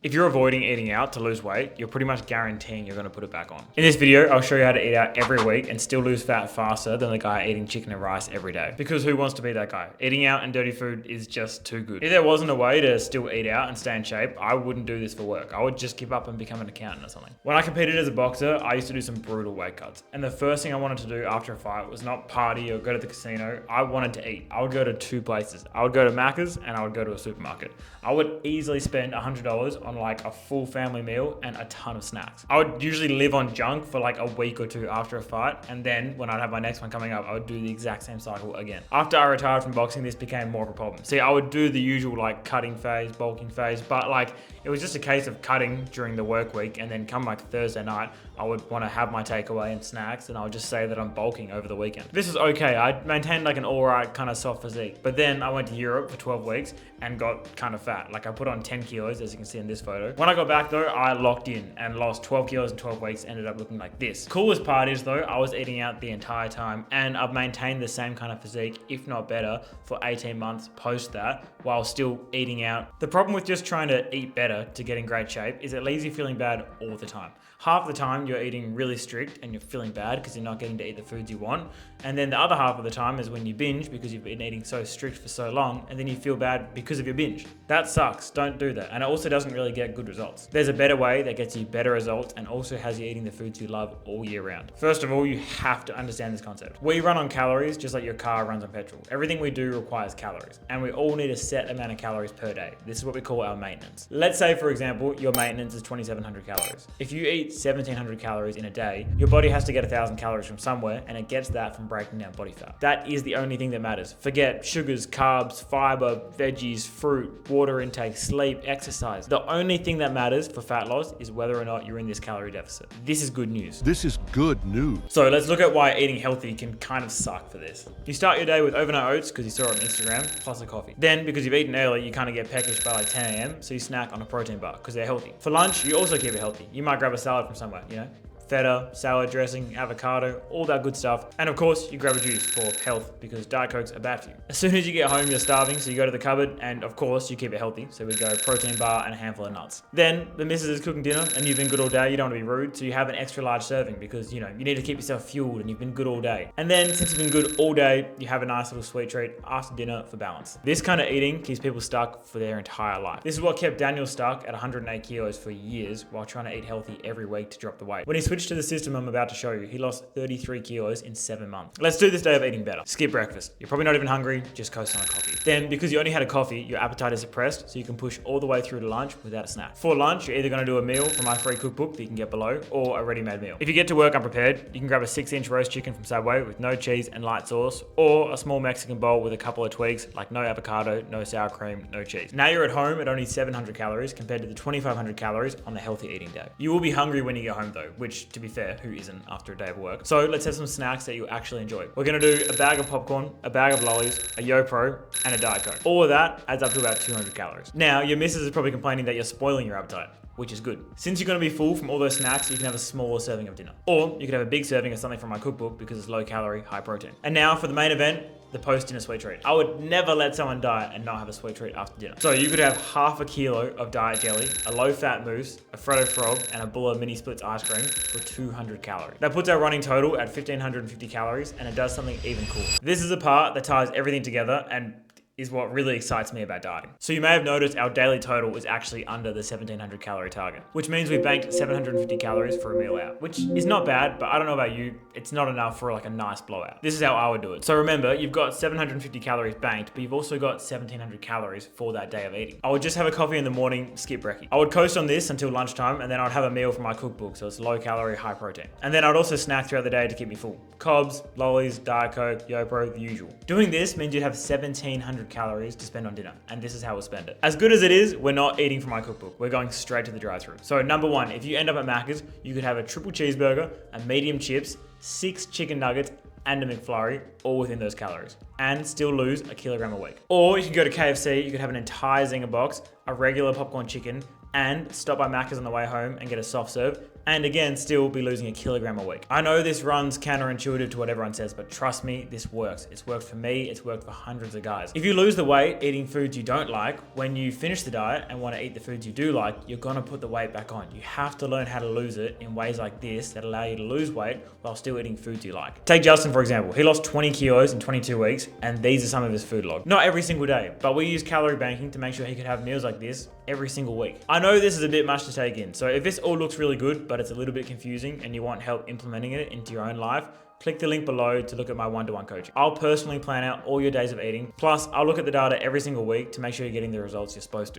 If you're avoiding eating out to lose weight, you're pretty much guaranteeing you're gonna put it back on. In this video, I'll show you how to eat out every week and still lose fat faster than the guy eating chicken and rice every day. Because who wants to be that guy? Eating out and dirty food is just too good. If there wasn't a way to still eat out and stay in shape, I wouldn't do this for work. I would just give up and become an accountant or something. When I competed as a boxer, I used to do some brutal weight cuts. And the first thing I wanted to do after a fight was not party or go to the casino. I wanted to eat. I would go to two places. I would go to Macca's and I would go to a supermarket. I would easily spend $100 on like a full family meal and a ton of snacks. I would usually live on junk for like a week or two after a fight. And then when I'd have my next one coming up, I would do the exact same cycle again. After I retired from boxing, this became more of a problem. See, I would do the usual like cutting phase, bulking phase, but like it was just a case of cutting during the work week. And then come like Thursday night, I would want to have my takeaway and snacks. And I would just say that I'm bulking over the weekend. This was okay. I maintained like an all right kind of soft physique. But then I went to Europe for 12 weeks and got kind of fat. Like I put on 10 kilos, as you can see in this photo. When I got back though, I locked in and lost 12 kilos in 12 weeks, ended up looking like this. Coolest part is though, I was eating out the entire time and I've maintained the same kind of physique, if not better, for 18 months post that, while still eating out. The problem with just trying to eat better to get in great shape is it leaves you feeling bad all the time. Half the time you're eating really strict and you're feeling bad because you're not getting to eat the foods you want. And then the other half of the time is when you binge because you've been eating so strict for so long and then you feel bad because of your binge. That sucks, don't do that. And it also doesn't really get good results. There's a better way that gets you better results and also has you eating the foods you love all year round. First of all, you have to understand this concept. We run on calories just like your car runs on petrol. Everything we do requires calories and we all need a set amount of calories per day. This is what we call our maintenance. Let's say for example, your maintenance is 2,700 calories. If you eat 1,700 calories in a day, your body has to get 1,000 calories from somewhere and it gets that from breaking down body fat. That is the only thing that matters. Forget sugars, carbs, fiber, veggies, fruit, water intake, sleep, exercise. The only thing that matters for fat loss is whether or not you're in this calorie deficit. This is good news. This is good news. So let's look at why eating healthy can kind of suck for this. You start your day with overnight oats because you saw it on Instagram, plus a coffee. Then because you've eaten early, you kind of get peckish by like 10 a.m. So you snack on a protein bar because they're healthy. For lunch, you also keep it healthy. You might grab a salad from somewhere, you know? Feta, salad dressing, avocado, all that good stuff. And of course, you grab a juice for health because Diet Cokes are bad for you. As soon as you get home, you're starving, so you go to the cupboard and of course, you keep it healthy. So we go protein bar and a handful of nuts. Then the missus is cooking dinner and you've been good all day, you don't want to be rude, so you have an extra large serving because you need to keep yourself fueled and you've been good all day. And then since you've been good all day, you have a nice little sweet treat after dinner for balance. This kind of eating keeps people stuck for their entire life. This is what kept Daniel stuck at 108 kilos for years while trying to eat healthy every week to drop the weight. When he switched to the system I'm about to show you, he lost 33 kilos in 7 months. Let's do this day of eating better. Skip breakfast. You're probably not even hungry, just coast on a coffee. Then, because you only had a coffee, your appetite is suppressed, so you can push all the way through to lunch without a snack. For lunch, you're either gonna do a meal from my free cookbook that you can get below, or a ready-made meal. If you get to work unprepared, you can grab a 6-inch roast chicken from Subway with no cheese and light sauce, or a small Mexican bowl with a couple of tweaks, like no avocado, no sour cream, no cheese. Now you're at home at only 700 calories compared to the 2,500 calories on the healthy eating day. You will be hungry when you get home though, which to be fair, who isn't after a day of work? So let's have some snacks that you actually enjoy. We're gonna do a bag of popcorn, a bag of lollies, a YoPro, and a Diet Coke. All of that adds up to about 200 calories. Now, your missus is probably complaining that you're spoiling your appetite, which is good. Since you're gonna be full from all those snacks, you can have a smaller serving of dinner. Or you could have a big serving of something from my cookbook because it's low calorie, high protein. And now for the main event, the post-dinner sweet treat. I would never let someone diet and not have a sweet treat after dinner. So you could have half a kilo of diet jelly, a low-fat mousse, a Freddo Frog, and a Bulla Mini Splits ice cream for 200 calories. That puts our running total at 1,550 calories, and it does something even cooler. This is the part that ties everything together and is what really excites me about dieting. So you may have noticed our daily total is actually under the 1,700 calorie target, which means we banked 750 calories for a meal out, which is not bad, but I don't know about you, it's not enough for like a nice blowout. This is how I would do it. So remember, you've got 750 calories banked, but you've also got 1,700 calories for that day of eating. I would just have a coffee in the morning, skip brekkie. I would coast on this until lunchtime, and then I'd have a meal from my cookbook, so it's low calorie, high protein. And then I'd also snack throughout the day to keep me full. Cobs, lollies, Diet Coke, YoPro, the usual. Doing this means you'd have 1,700 calories to spend on dinner, and this is how we'll spend it. As good as it is, we're not eating from my cookbook. We're going straight to the drive-thru. So number one, if you end up at Macca's, you could have a triple cheeseburger, a medium chips, 6 chicken nuggets, and a McFlurry, all within those calories, and still lose a kilogram a week. Or you could go to KFC, you could have an entire Zinger box, a regular popcorn chicken, and stop by Macca's on the way home and get a soft serve, and again, still be losing 1 kilogram a week. I know this runs counterintuitive to what everyone says, but trust me, this works. It's worked for me, it's worked for hundreds of guys. If you lose the weight eating foods you don't like, when you finish the diet and want to eat the foods you do like, you're gonna put the weight back on. You have to learn how to lose it in ways like this that allow you to lose weight while still eating foods you like. Take Justin, for example. He lost 20 kilos in 22 weeks, and these are some of his food log. Not every single day, but we use calorie banking to make sure he could have meals like this every single week. I know this is a bit much to take in, so if this all looks really good, but it's a little bit confusing and you want help implementing it into your own life, click the link below to look at my one-to-one coaching. I'll personally plan out all your days of eating. Plus, I'll look at the data every single week to make sure you're getting the results you're supposed to.